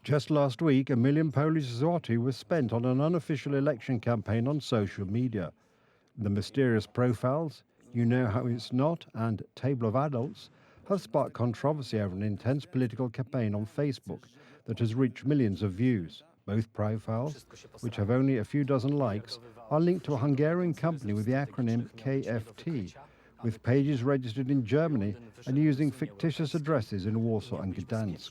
Just last week, 1 million Polish zloty was spent on an unofficial election campaign on social media. The mysterious profiles, You Know How It's Not, and Table of Adults have sparked controversy over an intense political campaign on Facebook that has reached millions of views. Both profiles, which have only a few dozen likes, are linked to a Hungarian company with the acronym KFT, with pages registered in Germany and using fictitious addresses in Warsaw and Gdansk.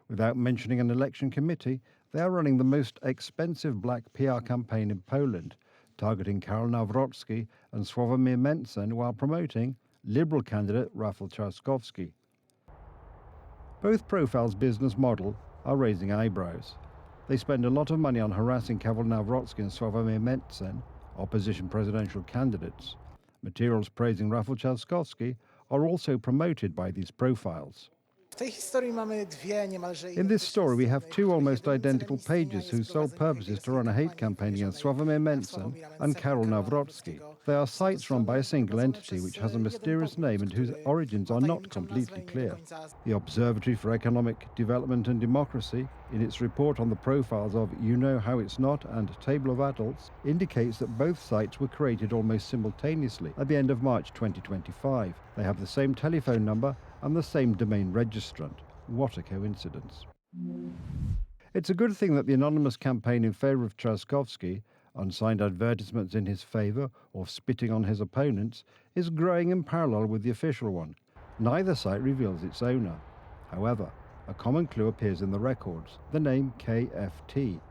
Without mentioning an election committee, they are running the most expensive black PR campaign in Poland, targeting Karol Nawrocki and Sławomir Mencen while promoting Liberal candidate Rafał Trzaskowski. Both profiles' business model are raising eyebrows. They spend a lot of money on harassing Karol Nawrocki and Sławomir Mencen, opposition presidential candidates. Materials praising Rafał Trzaskowski are also promoted by these profiles. In this story, we have two almost identical pages whose sole purpose is to run a hate campaign against Sławomir Mencen and Karol Nawrocki. They are sites run by a single entity which has a mysterious name and whose origins are not completely clear. The Observatory for Economic Development and Democracy, in its report on the profiles of You Know How It's Not and Table of Adults, indicates that both sites were created almost simultaneously at the end of March 2025. They have the same telephone number and the same domain registrant. What a coincidence. It's a good thing that the anonymous campaign in favour of Trzaskowski, unsigned advertisements in his favour or spitting on his opponents, is growing in parallel with the official one. Neither site reveals its owner. However, a common clue appears in the records. The name KFT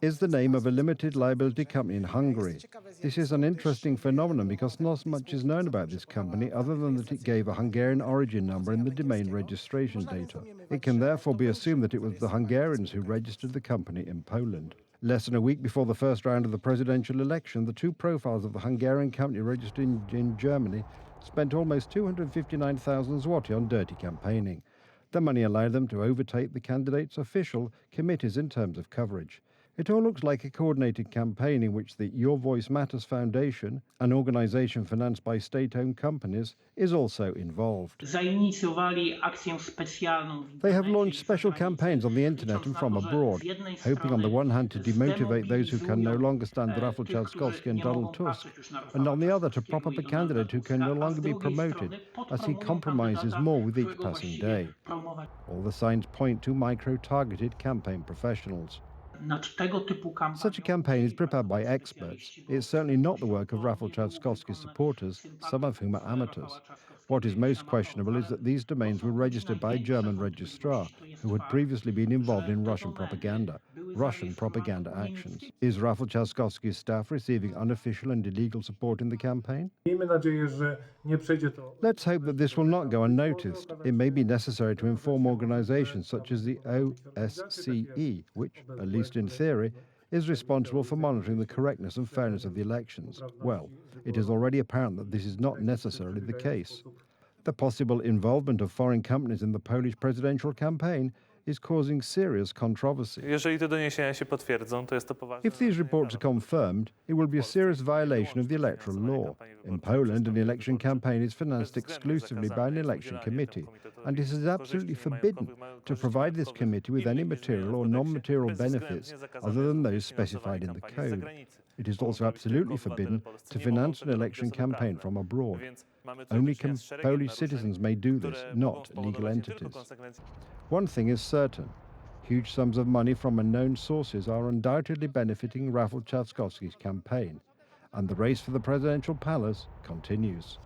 is the name of a limited liability company in Hungary. This is an interesting phenomenon because not much is known about this company other than that it gave a Hungarian origin number in the domain registration data. It can therefore be assumed that it was the Hungarians who registered the company in Poland. Less than a week before the first round of the presidential election, the two profiles of the Hungarian company registered in Germany spent almost 259,000 zloty on dirty campaigning. The money allowed them to overtake the candidates' official committees in terms of coverage. It all looks like a coordinated campaign in which the Your Voice Matters Foundation, an organisation financed by state-owned companies, is also involved. They have launched special campaigns on the internet and from abroad, hoping on the one hand to demotivate those who can no longer stand Rafał Trzaskowski and Donald Tusk, and on the other to prop up a candidate who can no longer be promoted as he compromises more with each passing day. All the signs point to micro-targeted campaign professionals. Such a campaign is prepared by experts. It's certainly not the work of Rafał Trzaskowski's supporters, some of whom are amateurs. What is most questionable is that these domains were registered by a German registrar who had previously been involved in Russian propaganda actions. Is Rafał Trzaskowski's staff receiving unofficial and illegal support in the campaign? Let's hope that this will not go unnoticed. It may be necessary to inform organizations such as the OSCE, which, at least in theory, is responsible for monitoring the correctness and fairness of the elections. Well, it is already apparent that this is not necessarily the case. The possible involvement of foreign companies in the Polish presidential campaign is causing serious controversy. If these reports are confirmed, it will be a serious violation of the electoral law. In Poland, an election campaign is financed exclusively by an election committee, and it is absolutely forbidden to provide this committee with any material or non-material benefits other than those specified in the code. It is also absolutely forbidden to finance an election campaign from abroad. Only Polish citizens may do this, not legal entities. One thing is certain. Huge sums of money from unknown sources are undoubtedly benefiting Rafał Trzaskowski's campaign, and the race for the presidential palace continues.